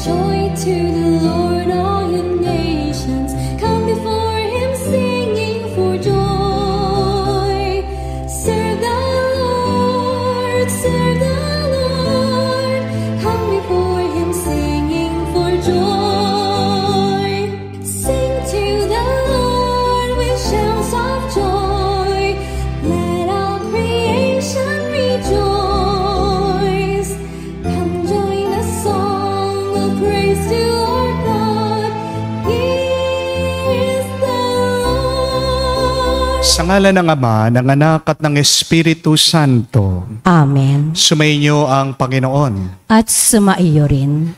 joy to the Lord, all you nations. Come before him singing for joy. Serve the Lord, serve the Lord. Come before him singing for joy. Sing to the Lord with shouts of joy. Let all creation rejoice. Come join the song of praise to our God. He is the Lord. Sa ngalan ng Ama, ng Anak at ng Espiritu Santo. Amen. Sumainyo ang Panginoon. At sumaiyo rin.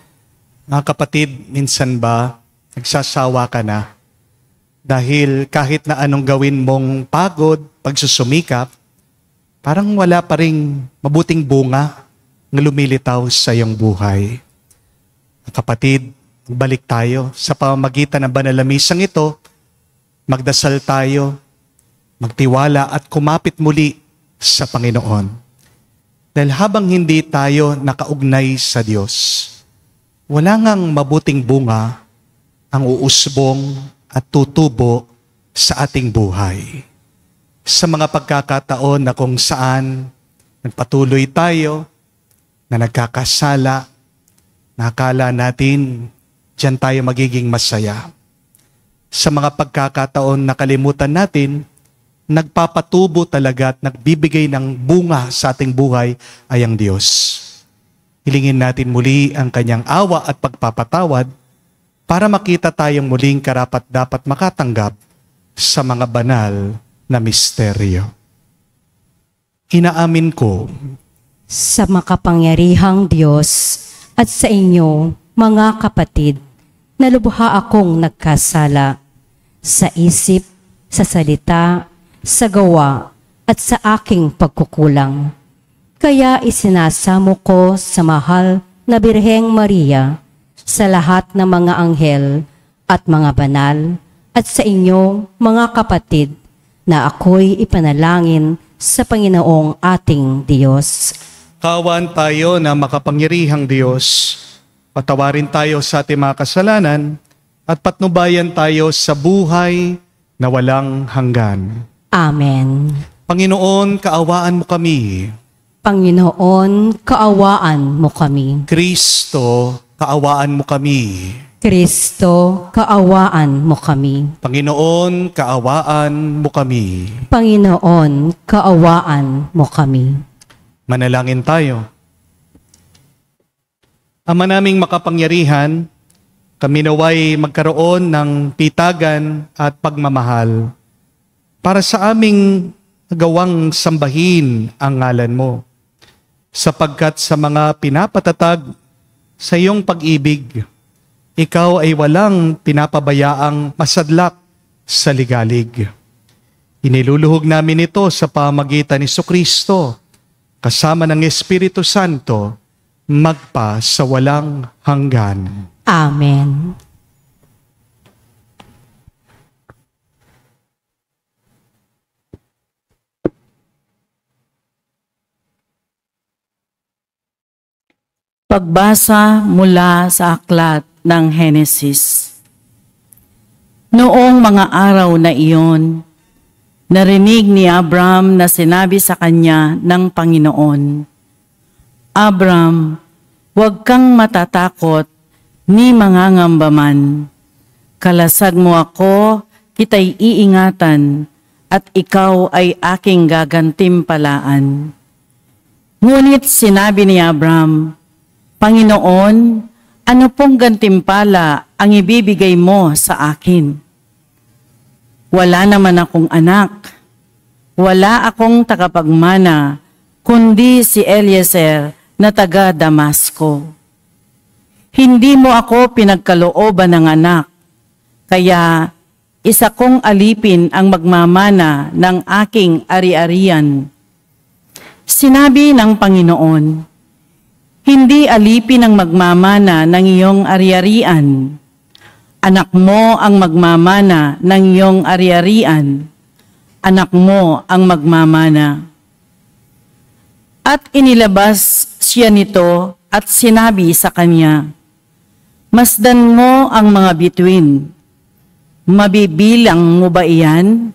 Mga kapatid, minsan ba nagsasawa ka na? Dahil kahit na anong gawin mong pagod, pagsusumikap, parang wala pa ring mabuting bunga na lumilitaw sa iyong buhay. Mga kapatid, balik tayo sa pamamagitan ng banal na misang ito, magdasal tayo, magtiwala at kumapit muli sa Panginoon. Dahil habang hindi tayo nakaugnay sa Diyos, wala ngang mabuting bunga ang uusbong at tutubo sa ating buhay. Sa mga pagkakataon na kung saan nagpatuloy tayo, na nagkakasala, nakala natin diyan tayo magiging masaya. Sa mga pagkakataon na kalimutan natin, nagpapatubo talaga at nagbibigay ng bunga sa ating buhay ay ang Diyos. Hilingin natin muli ang kanyang awa at pagpapatawad para makita tayong muling karapat-dapat makatanggap sa mga banal na misteryo. Inaamin ko Sa makapangyarihang Diyos at sa inyo, mga kapatid, na lubha akong nagkasala sa isip, sa salita, sa gawa, at sa aking pagkukulang. Kaya isinasamo ko sa mahal na Birheng Maria, sa lahat ng mga anghel at mga banal, at sa inyo, mga kapatid, na ako'y ipanalangin sa Panginoong ating Diyos. kaawaan tayo na makapangyarihang Diyos. Patawarin tayo sa ating mga kasalanan at patnubayan tayo sa buhay na walang hanggan. Amen. Panginoon, kaawaan mo kami. Panginoon, kaawaan mo kami. Kristo, kaawaan mo kami. Kristo, kaawaan mo kami. Panginoon, kaawaan mo kami. Panginoon, kaawaan mo kami. Manalangin tayo. Ama naming makapangyarihan, kami naway magkaroon ng pitagan at pagmamahal para sa aming gawang sambahin ang ngalan mo, sapagkat sa mga pinapatatag sa iyong pag-ibig, ikaw ay walang pinapabayaang masadlak sa ligalig. Iniluluhog namin ito sa pamagitan ni Jesucristo, kasama ng Espiritu Santo, magpa sa walang hanggan. Amen. Pagbasa mula sa aklat ng Henesis. Noong mga araw na iyon, narinig ni Abram na sinabi sa kanya ng Panginoon, Abram, huwag kang matatakot ni mangangamba man. Kalasag mo ako, kita'y iingatan, at ikaw ay aking gagantimpalaan. Ngunit sinabi ni Abram, Panginoon, ano pong gantimpala ang ibibigay mo sa akin? Wala naman akong anak. Wala akong tagapagmana, kundi si Eliezer na taga Damasco. Hindi mo ako pinagkalooban ng anak, kaya isa kong alipin ang magmamana ng aking ari-arian. Sinabi ng Panginoon, hindi alipin ang magmamana ng iyong ari-arian. Anak mo ang magmamana ng iyong ari-arian. Anak mo ang magmamana. At inilabas siya nito at sinabi sa kanya, Masdan mo ang mga bituin. Mabibilang mo ba iyan?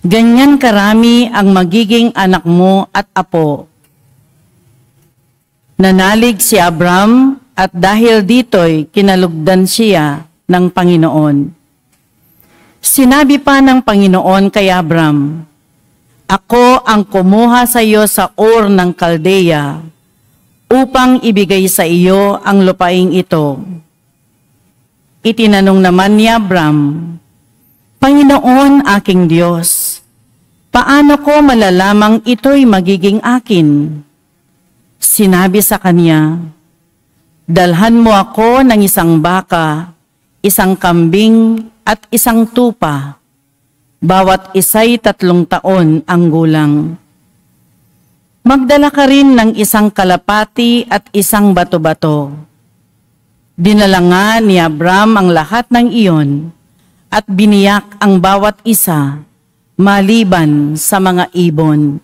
Ganyan karami ang magiging anak mo at apo. Nanalig si Abram at dahil dito'y kinalugdan siya ng Panginoon. Sinabi pa ng Panginoon kay Abram, "Ako ang kumuha sa iyo sa Ur ng Kaldeya upang ibigay sa iyo ang lupaing ito." Itinanong naman ni Abram, "Panginoon aking Diyos, paano ko malalamang ito'y magiging akin?" Sinabi sa kanya, "Dalhan mo ako ng isang baka, isang kambing at isang tupa, bawat isa'y 3 taon ang gulang. Magdala ka rin ng isang kalapati at isang bato-bato." Dinala nga ni Abram ang lahat ng iyon at biniyak ang bawat isa maliban sa mga ibon.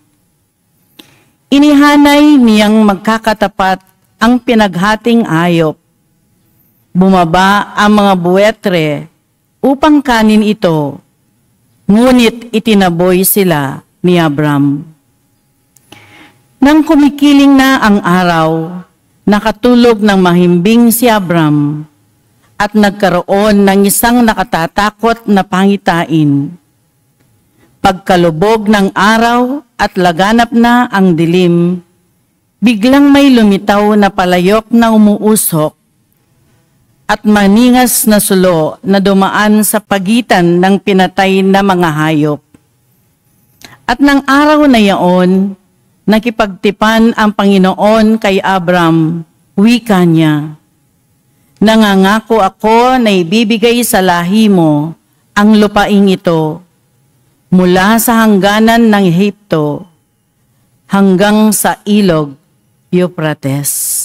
Inihanay niyang magkakatapat ang pinaghating ayop. Bumaba ang mga buwetre upang kanin ito, ngunit itinaboy sila ni Abram. Nang kumikiling na ang araw, nakatulog ng mahimbing si Abram at nagkaroon ng isang nakatatakot na pangitain. Pagkalubog ng araw at laganap na ang dilim, biglang may lumitaw na palayok na umuusok at maningas na sulo na dumaan sa pagitan ng pinatay na mga hayop. At ng araw na iyon, nakipagtipan ang Panginoon kay Abram, wika niya, "Nangangako ako na ibibigay sa lahi mo ang lupaing ito, mula sa hangganan ng Ehipto hanggang sa ilog Euphrates."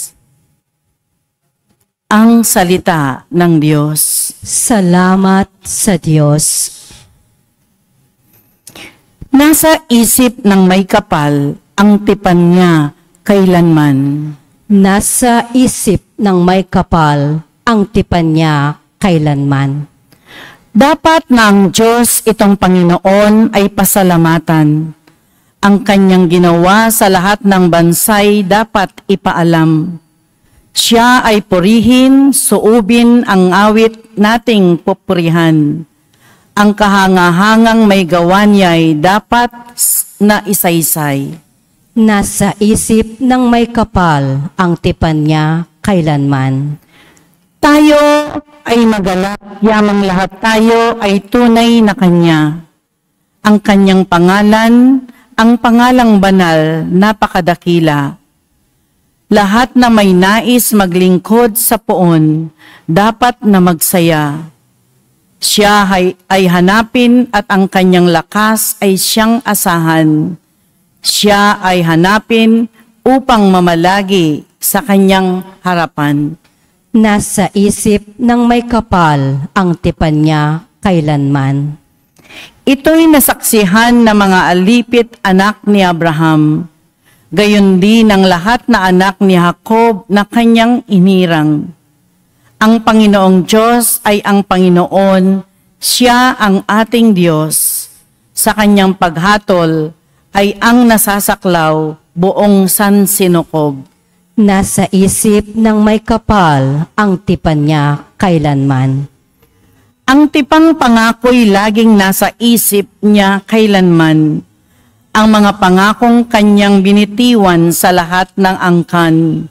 Ang salita ng Diyos. Salamat sa Diyos. Nasa isip ng may kapal ang tipan niya kailanman. Nasa isip ng may kapal ang tipan niya kailanman. Dapat na ang Diyos itong Panginoon ay pasalamatan. Ang kanyang ginawa sa lahat ng bansay dapat ipaalam. Siya ay purihin, suubin ang awit nating pupurihan. Ang kahangahangang may gawa niya'y dapat na isaysay. Nasa isip ng may kapal ang tipan niya kailanman. Tayo ay magalak, yamang lahat tayo ay tunay na Kanya. Ang Kanyang pangalan, ang pangalang banal, napakadakila. Lahat na may nais maglingkod sa poon, dapat na magsaya. Siya ay hanapin at ang Kanyang lakas ay siyang asahan. Siya ay hanapin upang mamalagi sa Kanyang harapan. Nasa isip ng may kapal ang tipan niya kailanman. Ito'y nasaksihan ng mga alipit anak ni Abraham, gayon din ang lahat na anak ni Jacob na kanyang inirang. Ang Panginoong Diyos ay ang Panginoon, siya ang ating Diyos. Sa kanyang paghatol ay ang nasasaklaw buong sansinukob. Nasa isip ng may kapal ang tipan niya kailanman. Ang tipang pangako'y laging nasa isip niya kailanman. Ang mga pangakong kanyang binitiwan sa lahat ng angkan.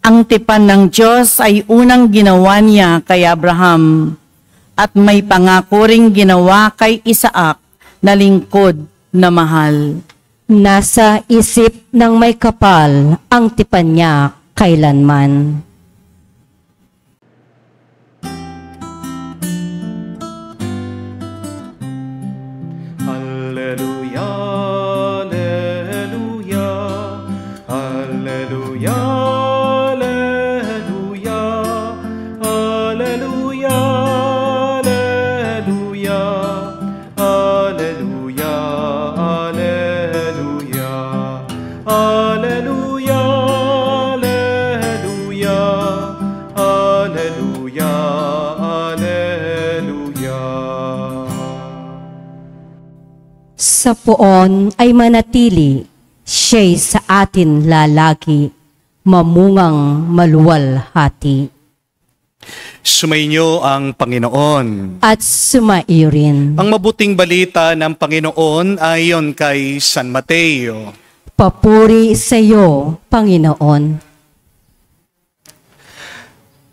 Ang tipan ng Diyos ay unang ginawa niya kay Abraham at may pangako ring ginawa kay Isaac na lingkod na mahal. Nasa isip ng may kapal ang tipan niya kailanman. Alleluia, alleluia, alleluia, alleluia, alleluia, alleluia, alleluia, alleluia, alleluia, alleluia. Sa poon ay manatili, siya'y sa atin lalagi, mamungang maluwalhati. Sumainyo ang Panginoon. At sumaiyo rin. Ang mabuting balita ng Panginoon ayon kay San Mateo. Papuri sa iyo, Panginoon.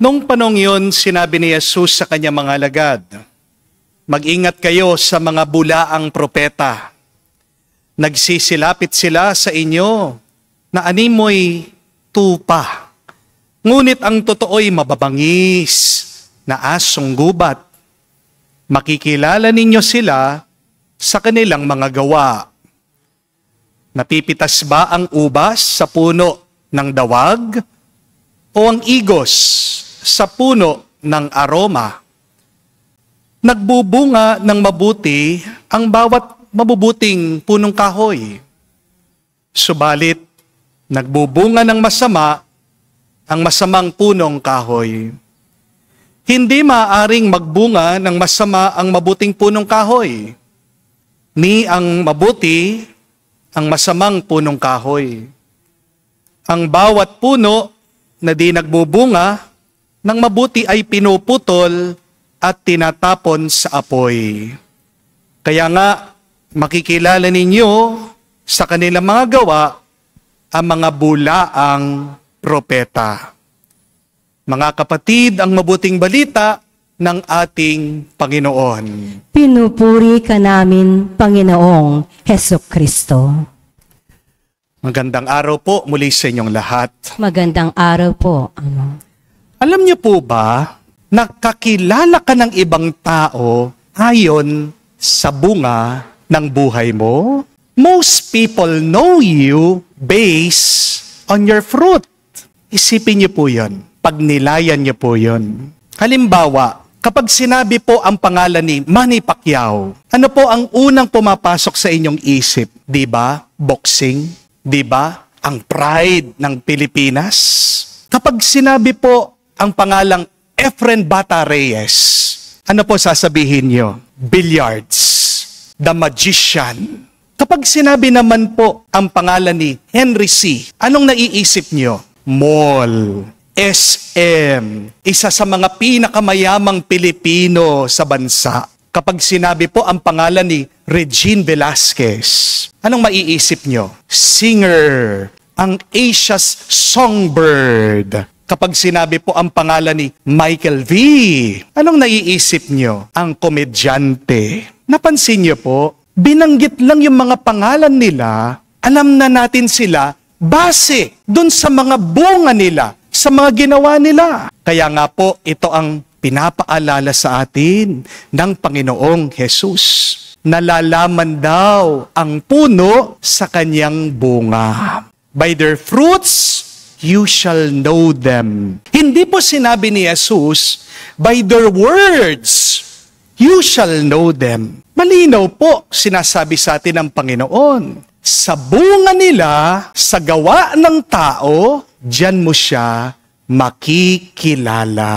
Nung panong yun, sinabi ni Jesus sa kanyang mga alagad, mag-ingat kayo sa mga bulaang propeta. Nagsisilapit sila sa inyo na animoy tupa. Ngunit ang totoo'y mababangis na asong gubat. Makikilala ninyo sila sa kanilang mga gawa. Napipitas ba ang ubas sa puno ng dawag o ang igos sa puno ng aroma? Nagbubunga ng mabuti ang bawat mabubuting punong kahoy. Subalit, nagbubunga ng masama ang masamang punong kahoy. Hindi maaaring magbunga ng masama ang mabuting punong kahoy, ni ang mabuti ang masamang punong kahoy. Ang bawat puno na di nagbubunga ng mabuti ay pinuputol at tinatapon sa apoy. Kaya nga, makikilala ninyo sa kanilang mga gawa ang mga bulaang propeta. Mga kapatid, ang mabuting balita ng ating Panginoon. Pinupuri ka namin, Panginoong Hesukristo. Magandang araw po muli sa inyong lahat. Magandang araw po, Ama. Alam niyo po ba, nakakilala ka ng ibang tao ayon sa bunga ng buhay mo? Most people know you based on your fruit. Isipin niyo po yun. Pagnilayan niyo po yun. Halimbawa, kapag sinabi po ang pangalan ni Manny Pacquiao, ano po ang unang pumapasok sa inyong isip? Di ba? Boxing? Di ba? Ang pride ng Pilipinas? Kapag sinabi po ang pangalang Efren Bata Reyes, ano po sasabihin niyo? Billiards. The Magician. Kapag sinabi naman po ang pangalan ni Henry C., anong naiisip niyo? Mall, SM, isa sa mga pinakamayamang Pilipino sa bansa. Kapag sinabi po ang pangalan ni Regine Velasquez, anong maiisip niyo? Singer, ang Asia's songbird. Kapag sinabi po ang pangalan ni Michael V., anong naiisip niyo? Ang komedyante. Napansin niyo po, binanggit lang yung mga pangalan nila, alam na natin sila base dun sa mga bunga nila, sa mga ginawa nila. Kaya nga po, ito ang pinapaalala sa atin ng Panginoong Jesus. Nalalaman daw ang puno sa kanyang bunga. By their fruits, you shall know them. Hindi po sinabi ni Jesus, by their words, you shall know them. Malinaw po, sinasabi sa atin ng Panginoon. Sa bunga nila, sa gawa ng tao, diyan mo siya makikilala.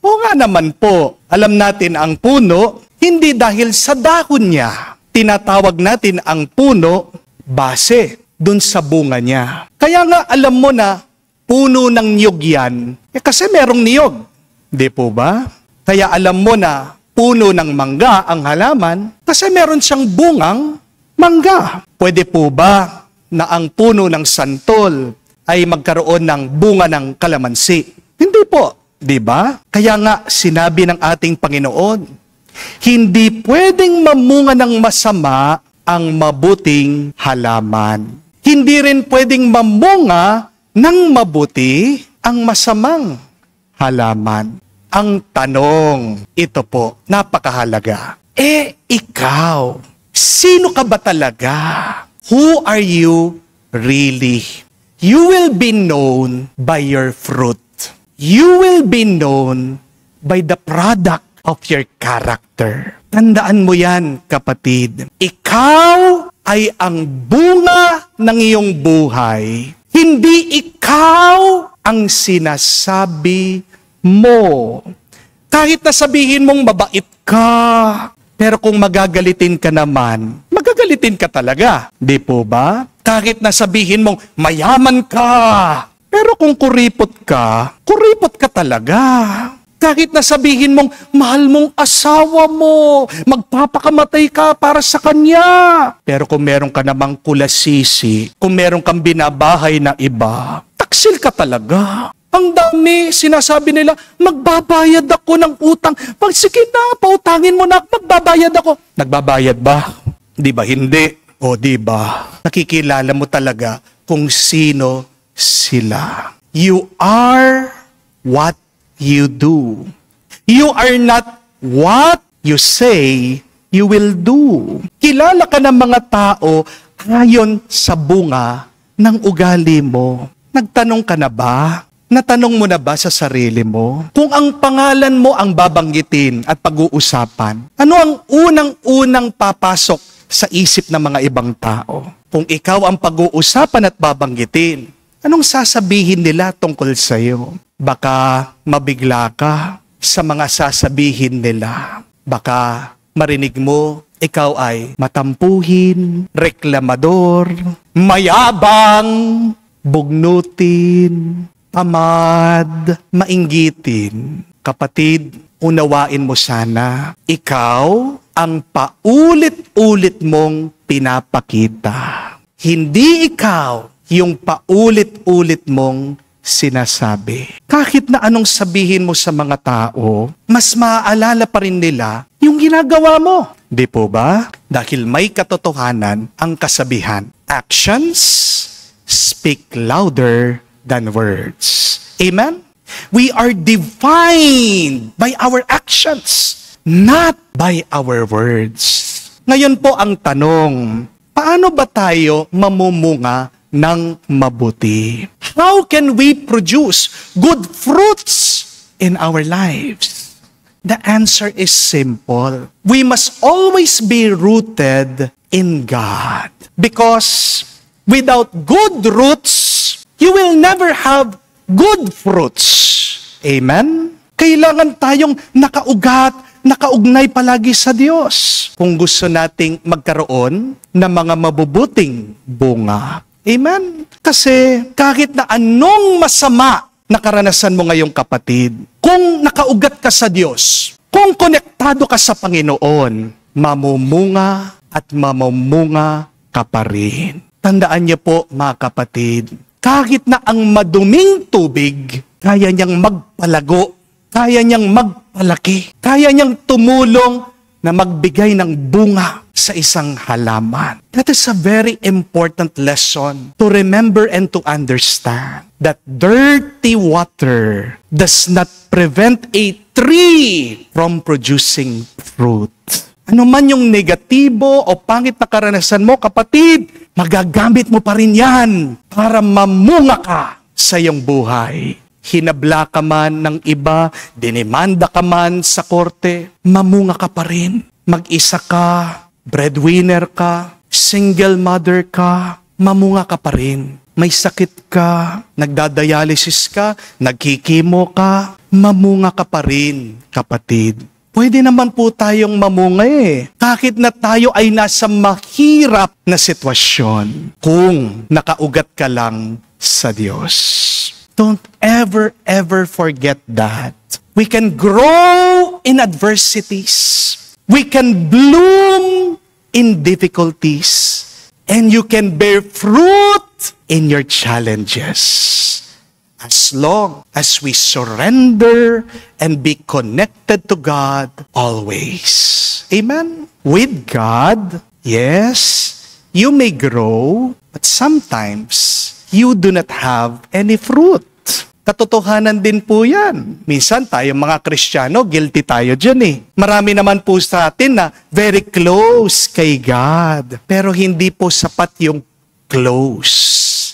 O nga naman po, alam natin ang puno, hindi dahil sa dahon niya. Tinatawag natin ang puno base dun sa bunga niya. Kaya nga alam mo na puno ng niyog yan, kasi merong niyog. Di po ba? Kaya alam mo na puno ng mangga ang halaman, kasi meron siyang bungang mangga. Pwede po ba na ang puno ng santol ay magkaroon ng bunga ng kalamansi? Hindi po, di ba? Kaya nga sinabi ng ating Panginoon, hindi pwedeng mamunga ng masama ang mabuting halaman. Hindi rin pwedeng mamunga ng mabuti ang masamang halaman. Ang tanong, ito po, napakahalaga. Ikaw, sino ka ba talaga? Who are you really? You will be known by your fruit. You will be known by the product of your character. Tandaan mo yan, kapatid. Ikaw ay ang bunga ng iyong buhay. Hindi ikaw ang sinasabi mo. Kahit na sabihin mong mabait ka, pero kung magagalitin ka naman, magagalitin gagalitin ka talaga. Di po ba? Kahit na sabihin mong mayaman ka, pero kung kuripot ka talaga. Kahit na sabihin mong mahal mong asawa mo, magpapakamatay ka para sa kanya. Pero kung meron ka namang kulasisi, kung meron kang binabahay na iba, taksil ka talaga. Ang dami, sinasabi nila, magbabayad ako ng utang. Pag sige na, pautangin mo na, magbabayad ako. Nagbabayad ba? Di ba hindi? O di ba? Nakikilala mo talaga kung sino sila. You are what you do. You are not what you say you will do. Kilala ka ng mga tao ayon sa bunga ng ugali mo. Nagtanong ka na ba? Natanong mo na ba sa sarili mo? Kung ang pangalan mo ang babanggitin at pag-uusapan, ano ang unang-unang papasok sa isip ng mga ibang tao? Kung ikaw ang pag-uusapan at babanggitin, anong sasabihin nila tungkol sa iyo? Baka mabigla ka sa mga sasabihin nila. Baka marinig mo, ikaw ay matampuhin, reklamador, mayabang, bugnutin, tamad, mainggitin. Kapatid, unawain mo sana, ikaw ang paulit-ulit mong pinapakita. Hindi ikaw yung paulit-ulit mong sinasabi. Kahit na anong sabihin mo sa mga tao, mas maaalala pa rin nila yung ginagawa mo. Di po ba? Dahil may katotohanan ang kasabihan. Actions speak louder than words. Amen? We are defined by our actions, not by our words. Ngayon po ang tanong, paano ba tayo mamumunga ng mabuti? How can we produce good fruits in our lives? The answer is simple. We must always be rooted in God. Because without good roots, you will never have good fruits. Amen? Kailangan tayong nakaugnay palagi sa Diyos kung gusto nating magkaroon ng mga mabubuting bunga. Amen? Kasi kahit na anong masama na karanasan mo ngayong kapatid, kung nakaugat ka sa Diyos, kung konektado ka sa Panginoon, mamumunga at mamumunga ka pa rin. Tandaan niyo po mga kapatid, kahit na ang maduming tubig, kaya niyang magpalago, kaya niyang magpalaki, kaya niyang tumulong na magbigay ng bunga sa isang halaman. That is a very important lesson to remember and to understand that dirty water does not prevent a tree from producing fruit. Ano man yung negatibo o pangit na karanasan mo, kapatid, magagamit mo pa rin yan para mamunga ka sa iyong buhay. Hinabla ka man ng iba, dinimanda ka man sa korte, mamunga ka pa rin. Mag-isa ka, breadwinner ka, single mother ka, mamunga ka pa rin. May sakit ka, nagdadialysis ka, nagkikimo ka, mamunga ka pa rin, kapatid. Pwede naman po tayong mamunga kahit na tayo ay nasa mahirap na sitwasyon kung nakaugat ka lang sa Diyos. Don't ever forget that. We can grow in adversities. We can bloom in difficulties. And you can bear fruit in your challenges. As long as we surrender and be connected to God always. Amen? With God, yes, you may grow, but sometimes you do not have any fruit. Katotohanan din po yan. Minsan tayo mga Kristiyano, guilty tayo dyan Marami naman po sa atin na very close kay God. Pero hindi po sapat yung close.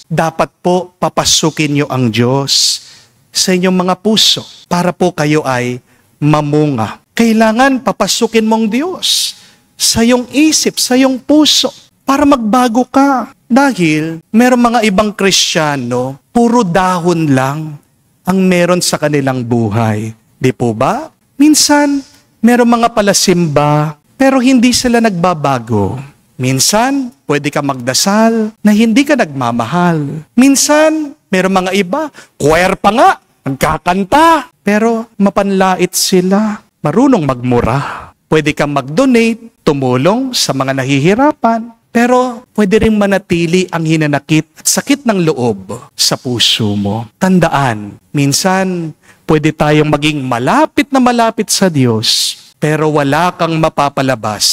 Dapat po papasukin nyo ang Diyos sa inyong mga puso para po kayo ay mamunga. Kailangan papasukin mong Diyos sa iyong isip, sa iyong puso para magbago ka. Dahil merong mga ibang Kristiyano, puro dahon lang ang meron sa kanilang buhay. Di po ba? Minsan, merong mga palasimba, pero hindi sila nagbabago. Minsan, pwede ka magdasal na hindi ka nagmamahal. Minsan, meron mga iba, choir pa nga, nagkakanta, pero mapanlait sila, marunong magmura. Pwede kang mag-donate, tumulong sa mga nahihirapan, pero pwede rin manatili ang hinanakit at sakit ng loob sa puso mo. Tandaan, minsan pwede tayong maging malapit na malapit sa Diyos, pero wala kang mapapalabas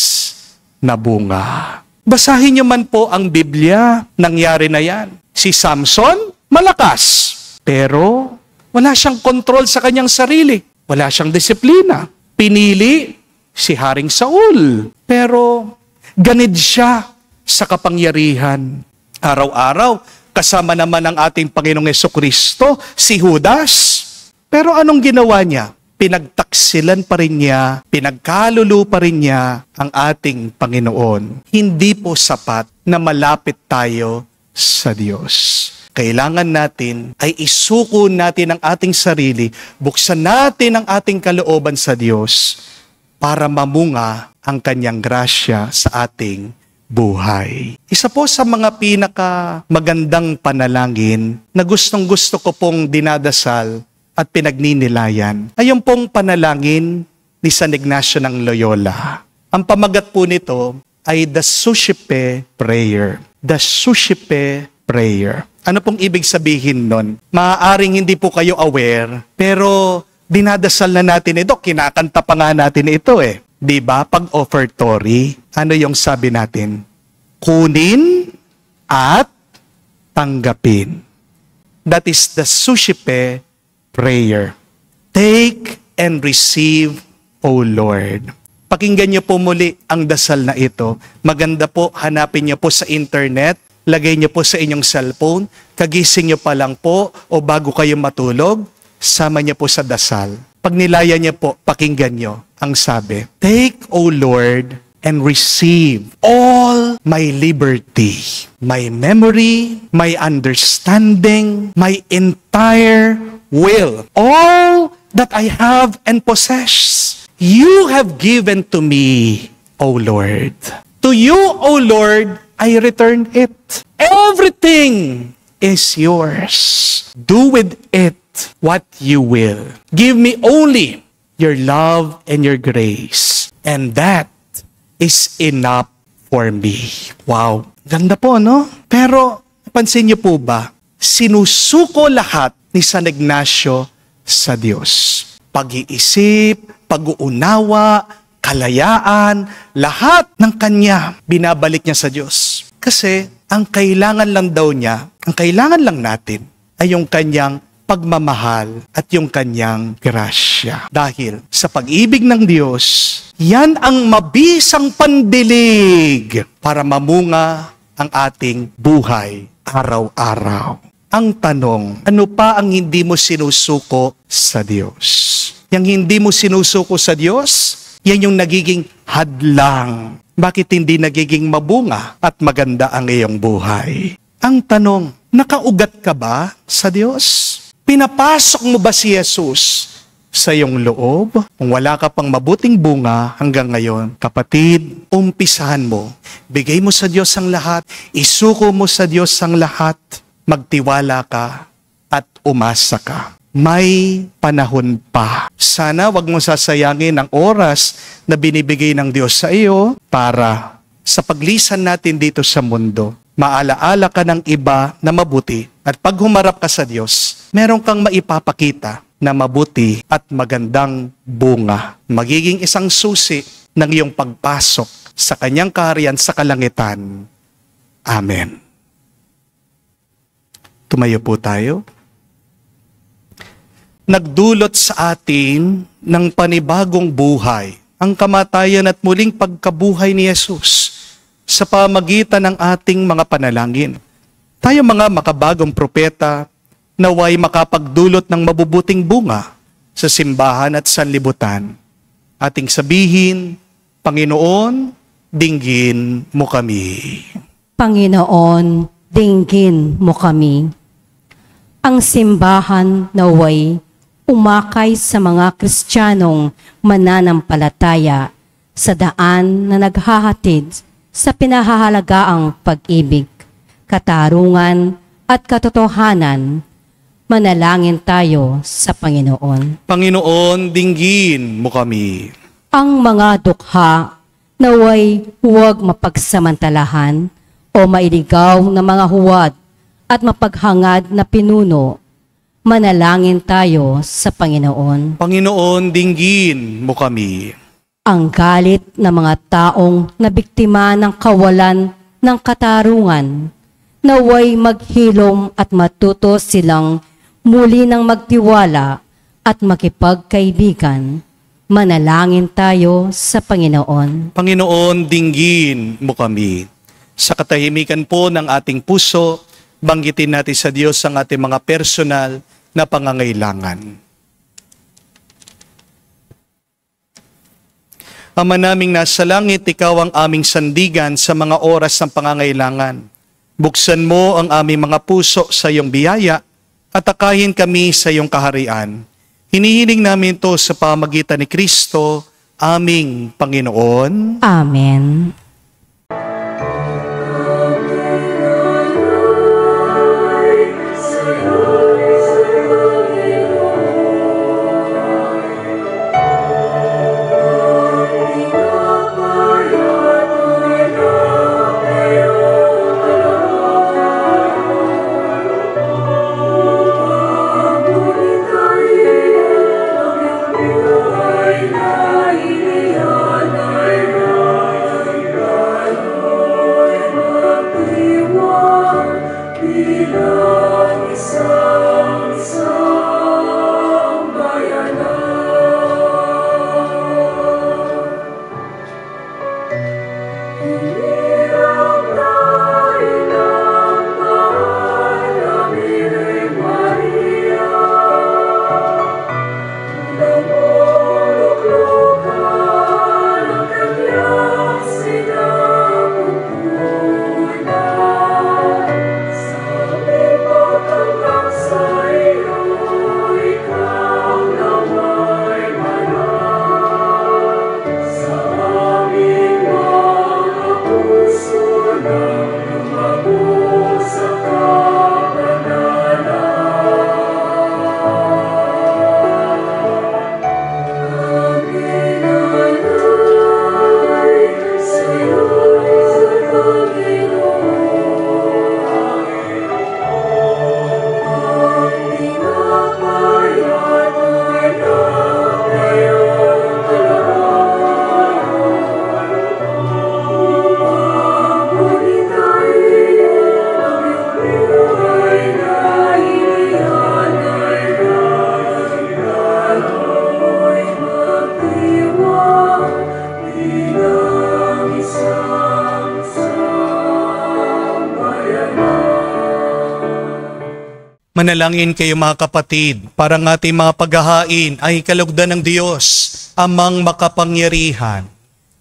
na bunga. Basahin niyo man po ang Biblia, nangyari na yan. Si Samson, malakas, pero wala siyang kontrol sa kanyang sarili. Wala siyang disiplina. Pinili si Haring Saul, pero ganid siya sa kapangyarihan. Araw-araw, kasama naman ng ating Panginoong Jesucristo, si Judas. Pero anong ginawa niya? Pinagtaksilan pa rin niya, pinagkalulu pa rin niya ang ating Panginoon. Hindi po sapat na malapit tayo sa Diyos. Kailangan natin ay isuko natin ang ating sarili, buksan natin ang ating kalooban sa Diyos para mamunga ang kanyang grasya sa ating buhay. Isa po sa mga pinakamagandang panalangin na gustong-gusto ko pong dinadasal at pinagninilayan ay yung pong panalangin ni San Ignacio ng Loyola. Ang pamagat po nito ay the Suscipe Prayer. The Suscipe Prayer. Ano pong ibig sabihin nun? Maaaring hindi po kayo aware, pero dinadasal na natin ito. Kinakanta pa nga natin ito eh. Diba? Pag offertory, ano yung sabi natin? Kunin at tanggapin. That is the Suscipe Prayer. Take and receive, O Lord. Pakinggan niyo po muli ang dasal na ito. Maganda po, hanapin niyo po sa internet, lagay niyo po sa inyong cellphone, kagising niyo pa lang po o bago kayo matulog, sama niyo po sa dasal. Pag nilaya niyo po, pakinggan niyo ang sabi. Take, O Lord, and receive all my liberty, my memory, my understanding, my entire will, all that I have and possess. You have given to me, O Lord. To you, O Lord, I return it. Everything is yours. Do with it what you will. Give me only your love and your grace. And that is enough for me. Wow. Ganda po, no? Pero, pansin niyo po ba, sinusuko lahat ni San Ignacio sa Diyos. Pag-iisip, pag-uunawa, kalayaan, lahat ng kanya binabalik niya sa Diyos. Kasi ang kailangan lang daw niya, ang kailangan lang natin ay yung kanyang pagmamahal at yung kanyang grasya. Dahil sa pag-ibig ng Diyos, yan ang mabisang pandilig para mamunga ang ating buhay araw-araw. Ang tanong, ano pa ang hindi mo sinusuko sa Diyos? Yang hindi mo sinusuko sa Diyos, yan yung nagiging hadlang. Bakit hindi nagiging mabunga at maganda ang iyong buhay? Ang tanong, nakaugat ka ba sa Diyos? Pinapasok mo ba si Jesus sa iyong loob? Kung wala ka pang mabuting bunga hanggang ngayon, kapatid, umpisahan mo. Bigay mo sa Diyos ang lahat. Isuko mo sa Diyos ang lahat. Magtiwala ka at umasa ka. May panahon pa. Sana wag mo sasayangin ang oras na binibigay ng Diyos sa iyo para sa paglisan natin dito sa mundo, maalaala ka ng iba na mabuti at pag humarap ka sa Diyos, meron kang maipapakita na mabuti at magandang bunga. Magiging isang susi ng iyong pagpasok sa kanyang kaharian sa kalangitan. Amen. Tumayo po tayo. Nagdulot sa atin ng panibagong buhay ang kamatayan at muling pagkabuhay ni Jesus sa pamagitan ng ating mga panalangin. Tayo mga makabagong propeta naway makapagdulot ng mabubuting bunga sa simbahan at sanlibutan. Ating sabihin, Panginoon, dinggin mo kami. Panginoon, dinggin mo kami. Ang simbahan naway umakay sa mga Kristiyanong mananampalataya sa daan na naghahatid sa pinahahalagaang pag-ibig, katarungan at katotohanan. Manalangin tayo sa Panginoon. Panginoon, dinggin mo kami. Ang mga dukha naway huwag mapagsamantalahan o mailigaw na mga huwad at mapaghangad na pinuno. Manalangin tayo sa Panginoon. Panginoon, dinggin mo kami. Ang galit ng mga taong nabiktima ng kawalan ng katarungan, naway maghilom at matuto silang muli ng magtiwala at makipagkaibigan. Manalangin tayo sa Panginoon. Panginoon, dinggin mo kami. Sa katahimikan po ng ating puso, banggitin natin sa Diyos ang ating mga personal na pangangailangan. Ama naming nasa langit, Ikaw ang aming sandigan sa mga oras ng pangangailangan. Buksan mo ang aming mga puso sa iyong biyaya at akayin kami sa iyong kaharian. Hinihiling namin ito sa pamagitan ni Kristo, aming Panginoon. Amen. Manalangin kayo mga kapatid, para ng ating mga paghahain ay kalugdan ng Diyos, amang makapangyarihan.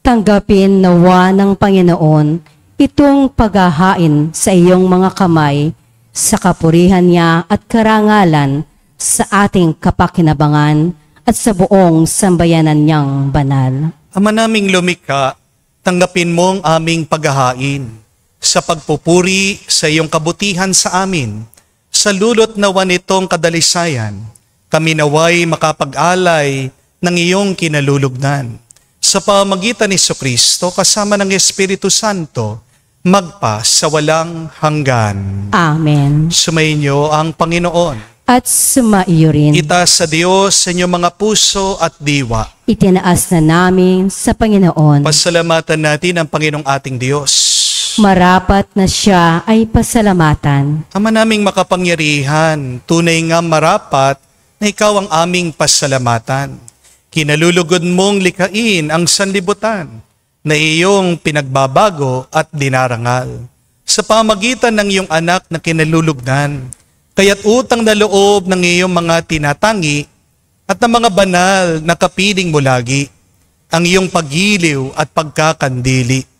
Tanggapin nawa ng Panginoon itong paghahain sa iyong mga kamay, sa kapurihan niya at karangalan sa ating kapakinabangan at sa buong sambayanan niyang banal. Ama naming lumikha, tanggapin mo ang aming paghahain sa pagpupuri sa iyong kabutihan sa amin. Sa lulot nawa nitong kadalisayan, kami naway makapag-alay ng iyong kinalulugdan. Sa pamagitan ni Jesucristo kasama ng Espiritu Santo, magpa sa walang hanggan. Amen. Sumainyo ang Panginoon. At sumaiyo rin. Itaas sa Diyos sa inyong mga puso at diwa. Itinaas na namin sa Panginoon. Pasalamatan natin ang Panginoong ating Diyos. Marapat na siya ay pasalamatan. Ama naming makapangyarihan, tunay nga marapat na ikaw ang aming pasalamatan. Kinalulugod mong likhain ang sanlibutan na iyong pinagbabago at dinarangal. Sa pamagitan ng iyong anak na kinalulugdan, kaya't utang na loob ng iyong mga tinatangi at ng mga banal na kapiling mo lagi, ang iyong paggiliw at pagkakandili.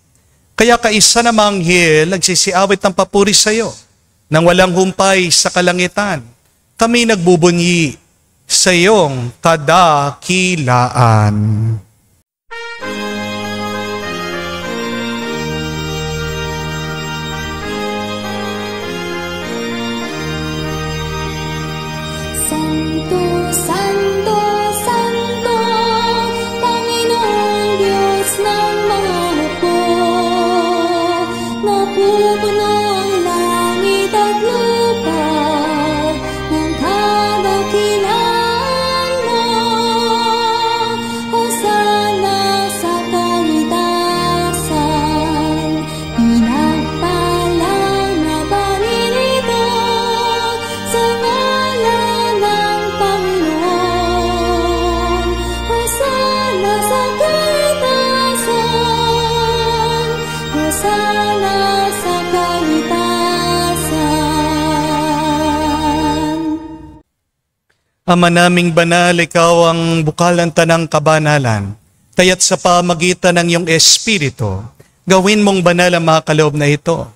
Kaya kaisa na manghel nagsisiawit ng papuri sa iyo, nang walang humpay sa kalangitan, kami nagbubunyi sa iyong kadakilaan. Santo, Santo, Panginoong Diyos ng mga hukbo. Napupuno ang langit at lupa ng kadakilaan mo. Hosana sa kaitasan, pinagpalang na paninito sa ngalan ng Panginoon. Hosana sa kaitasan, Hosana sa kaitasan. Ama naming banal, ikaw ang bukal ng tanang kabanalan. Kaya't sa pamagitan ng iyong Espiritu, gawin mong banal ang mga kaloob na ito,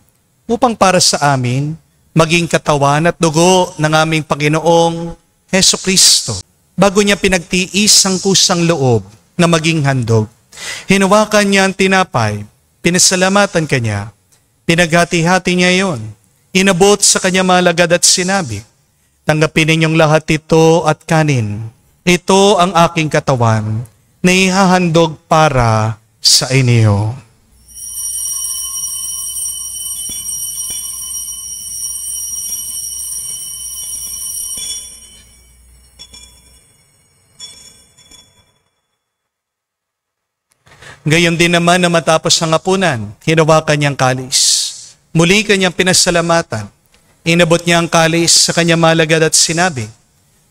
upang para sa amin, maging katawan at dugo ng aming Panginoong Heso Kristo. Bago niya pinagtiis ang kusang loob na maging handog, hinawakan niya ang tinapay, pinasalamatan kanya, pinaghati-hati niya iyon, inabot sa kanya malagad at sinabi, tanggapin ninyong lahat ito at kanin. Ito ang aking katawan na ihahandog para sa inyo. Gayon din naman na matapos ang hapunan, hinawakan niyang kalis. Muli kanyang pinasalamatan. Inabot niya ang kalis sa kanyang malagad at sinabi,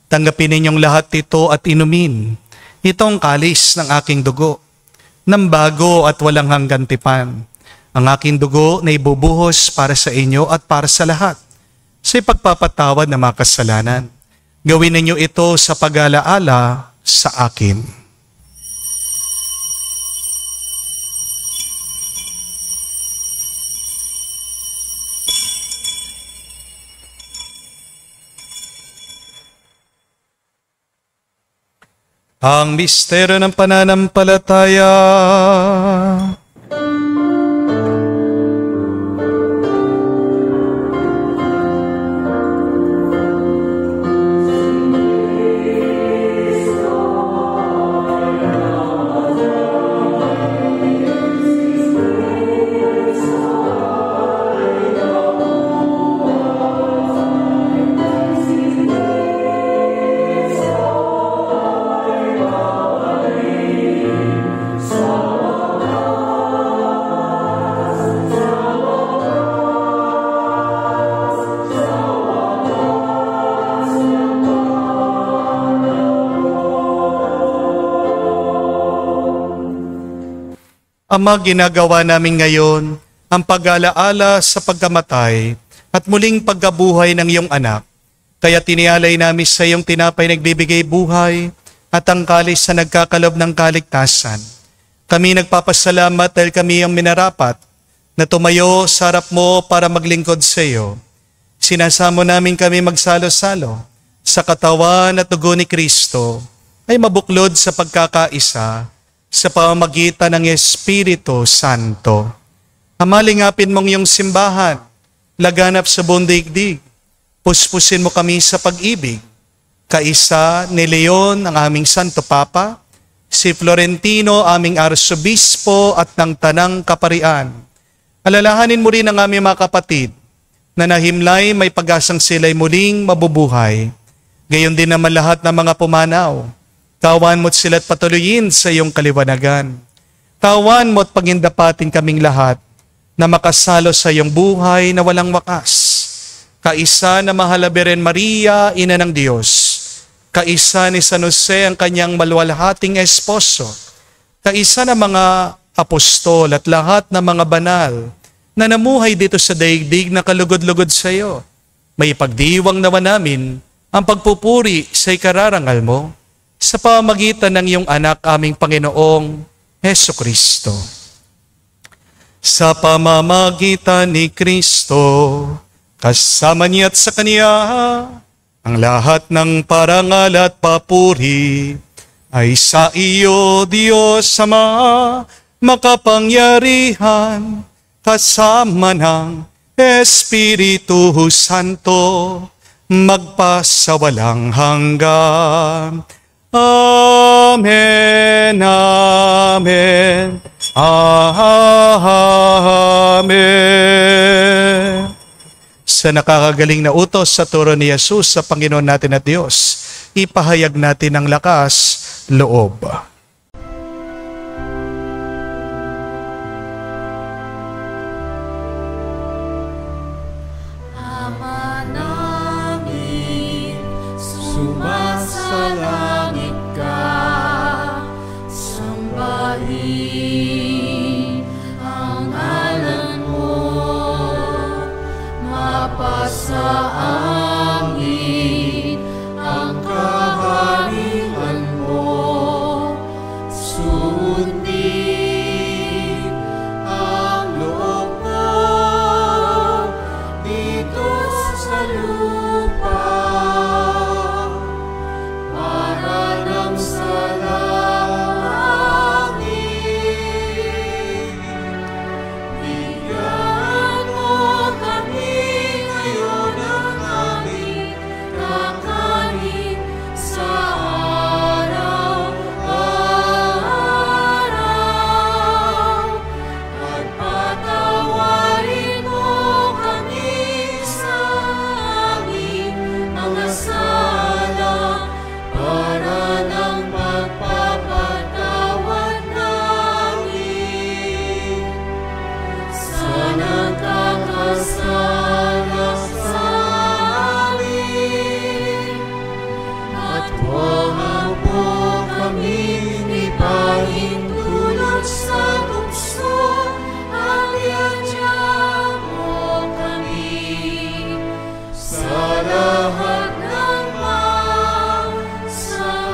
tanggapin ninyong lahat ito at inumin. Ito ang kalis ng aking dugo, ng bago at walang hanggang tipan. Ang aking dugo na ibubuhos para sa inyo at para sa lahat, sa ipagpapatawad ng mga kasalanan. Gawin ninyo ito sa pag-alaala sa akin. Ang misteryo ng pananampalataya. Ama, ginagawa namin ngayon ang pag-alaala sa pagkamatay at muling pagkabuhay ng iyong anak. Kaya tinialay namin sa iyong tinapay nagbibigay buhay at ang kalis na nagkakalob ng kaligtasan. Kami nagpapasalamat dahil kami ang minarapat na tumayo sa harap mo para maglingkod sa iyo. Sinasamo namin kami magsalo-salo sa katawan at dugo ni Kristo ay mabuklod sa pagkakaisa sa pamamagitan ng Espiritu Santo. Amalingapin mong iyong simbahan, laganap sa buong daigdig. Puspusin mo kami sa pag-ibig. Kaisa ni Leon, ang aming Santo Papa, si Florentino, aming Arsobispo at ng Tanang Kaparian. Alalahanin mo rin ang aming mga kapatid na nahimlay may pag-asang sila'y muling mabubuhay. Gayon din naman lahat ng mga pumanaw. Tawan mo't sila't patuloyin sa iyong kaliwanagan. Tawan mo't pagindapatin kaming lahat na makasalo sa iyong buhay na walang wakas. Kaisa na mahal na Birhen Maria, Ina ng Diyos. Kaisa ni San Jose, ang kanyang maluwalhating esposo. Kaisa na mga apostol at lahat ng mga banal na namuhay dito sa daigdig na kalugod-lugod sa iyo. May ipagdiwang naman namin ang pagpupuri sa ikararangal mo sa pamamagitan ng iyong anak, aming Panginoong Heso Kristo. Sa pamamagitan ni Kristo, kasama niya at sa Kanya, ang lahat ng parangal at papuri ay sa iyo, Diyos Ama, makapangyarihan, kasama ng Espiritu Santo, magpasawalang hanggan. Amen, amen, amen. Sa nakakagaling na utos sa turo ni Jesus sa Panginoon natin at Diyos, ipahayag natin ang lakas loob. Ama namin, sumasalangit ka, sambahin ang ngalan mo, mapasa amin ang kaharian mo, sundin ang loob mo dito sa lupa, para nang sa langit. Bigyan mo kami ngayon ng aming kakanin sa araw-araw, at patawarin mo kami sa aming mga sala, para nang magpapatawad namin sa nagkakasala sa amin. At huwag mo kami ipahintulot sa tukso, at iadya mo kami sa lahat ng masama.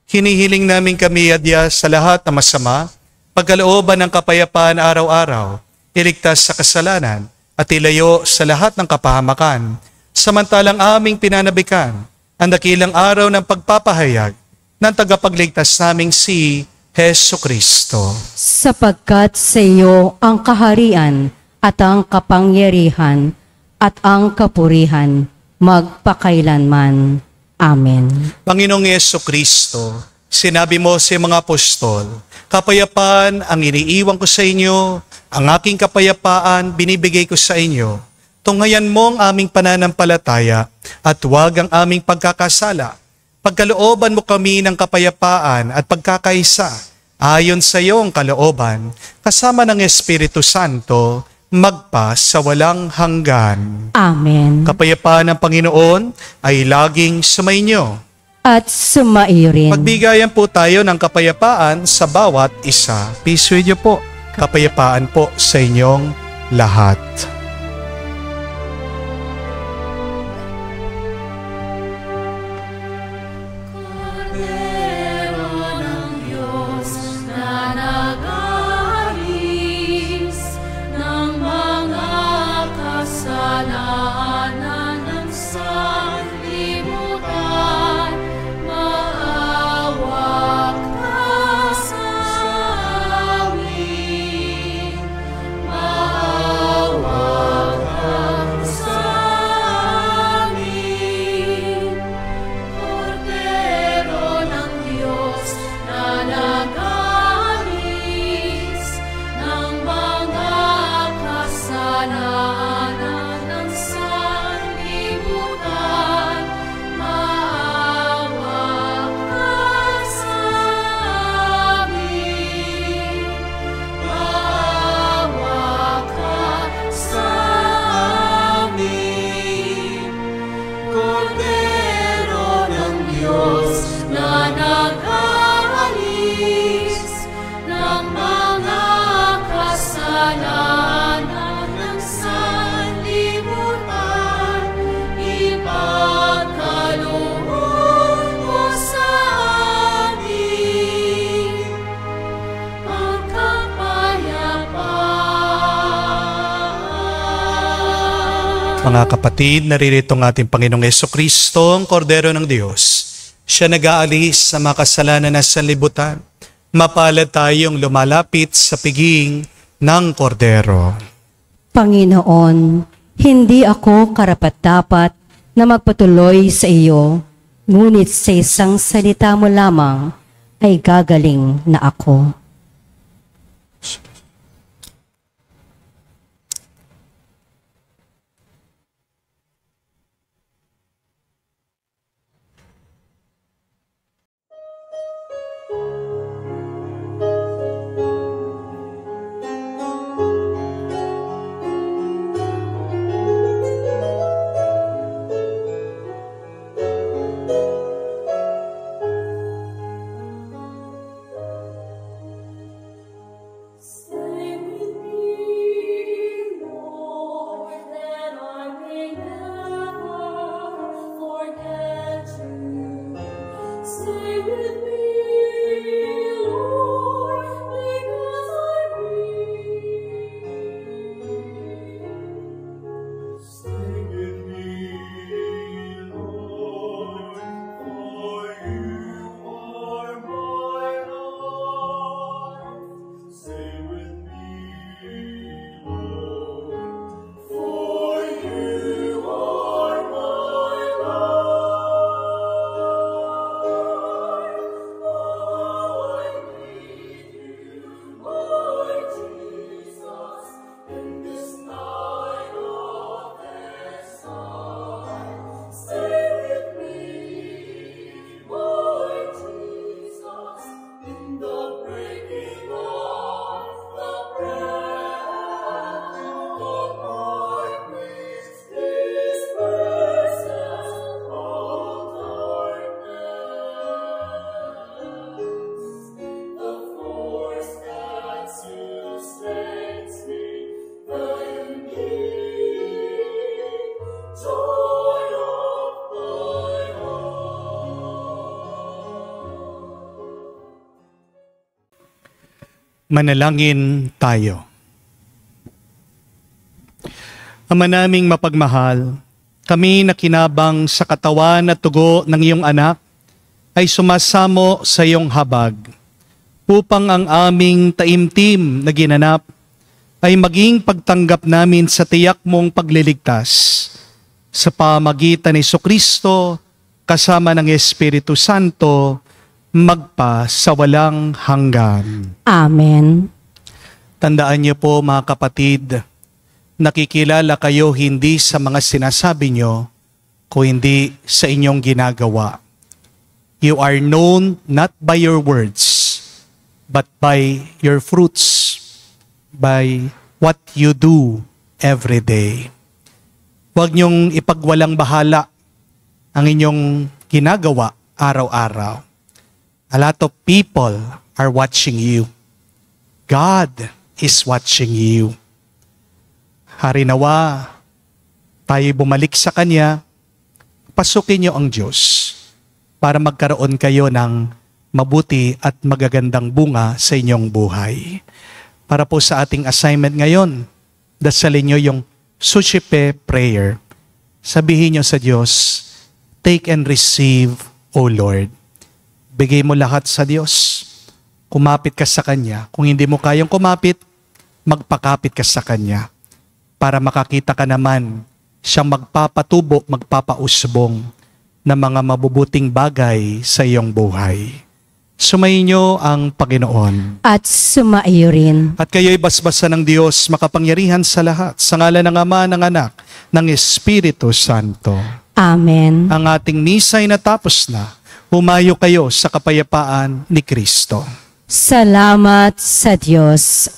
Hinihiling namin kami adya sa lahat na masama, pagkalooban ng kapayapaan araw-araw, iligtas sa kasalanan, at ilayo sa lahat ng kapahamakan, samantalang aming pinanabikan ang dakilang araw ng pagpapahayag ng tagapagligtas naming si Hesu Kristo. Sapagkat sa iyo ang kaharian at ang kapangyarihan at ang kapurihan magpakailanman. Amen. Panginoong Yesu Kristo, sinabi mo sa mga apostol, kapayapaan ang iniiwan ko sa inyo, ang aking kapayapaan binibigay ko sa inyo. Tunghayan mo ang aming pananampalataya at huwag ang aming pagkakasala. Pagkalooban mo kami ng kapayapaan at pagkakaisa, ayon sa iyong kalooban, kasama ng Espiritu Santo, magpa sa walang hanggan. Amen. Kapayapaan ng Panginoon ay laging sumainyo. At sumaiyo rin. Magbigayan po tayo ng kapayapaan sa bawat isa. Peace with you po. Kapayapaan po sa inyong lahat. Kordero ng Diyos na nag-aalis ng mga kasalanan ng sanlibutan, maawa ka sa amin, maawa ka sa amin. Kordero ng Diyos na nag-aalis ng mga kasalanan ng sanlibutan, maawa ka sa amin, maawa ka sa amin. Kordero ng Diyos na nag-aalis ng mga kasalanan ng sanlibutan, ipagkaloob mo sa amin ang kapayapaan. Mga kapatid, naririto ang ating Panginoong Jesucristo, ang Kordero ng Diyos. Siya nag-aalis sa mga kasalanan ng sanlibutan. Mapalad tayong lumalapit sa piging ng Kordero. Panginoon, Hindi ako karapat-dapat na magpatuloy sa iyo, ngunit sa isang salita mo lamang ay gagaling na ako. Manalangin tayo. Ama naming mapagmahal, kami na kinabang sa katawan at tugo ng iyong anak ay sumasamo sa iyong habag upang ang aming taimtim na ginanap ay maging pagtanggap namin sa tiyak mong pagliligtas sa pamagitan ni Jesucristo kasama ng Espiritu Santo magpa sa walang hanggan. Amen. Tandaan niyo po mga kapatid, nakikilala kayo hindi sa mga sinasabi niyo, kundi sa inyong ginagawa. You are known not by your words, but by your fruits, by what you do every day. Huwag niyong ipagwalang bahala ang inyong ginagawa araw-araw. A lot of people are watching you. God is watching you. Harinawa, tayo bumalik sa Kanya, pasukin niyo ang Diyos para magkaroon kayo ng mabuti at magagandang bunga sa inyong buhay. Para po sa ating assignment ngayon, dasalin niyo yung Suscipe prayer. Sabihin niyo sa Diyos, take and receive, O Lord. Bigay mo lahat sa Diyos. Kumapit ka sa Kanya. Kung hindi mo kayang kumapit, magpakapit ka sa Kanya. Para makakita ka naman, siyang magpapatubo, magpapausbong ng mga mabubuting bagay sa iyong buhay. Sumayin niyo ang Panginoon. At sumaiyo rin. At kayo'y basbasan ng Diyos, makapangyarihan sa lahat, sa ngalan ng Ama, ng Anak, ng Espiritu Santo. Amen. Ang ating misa'y natapos na. Humayo kayo sa kapayapaan ni Kristo. Salamat sa Diyos.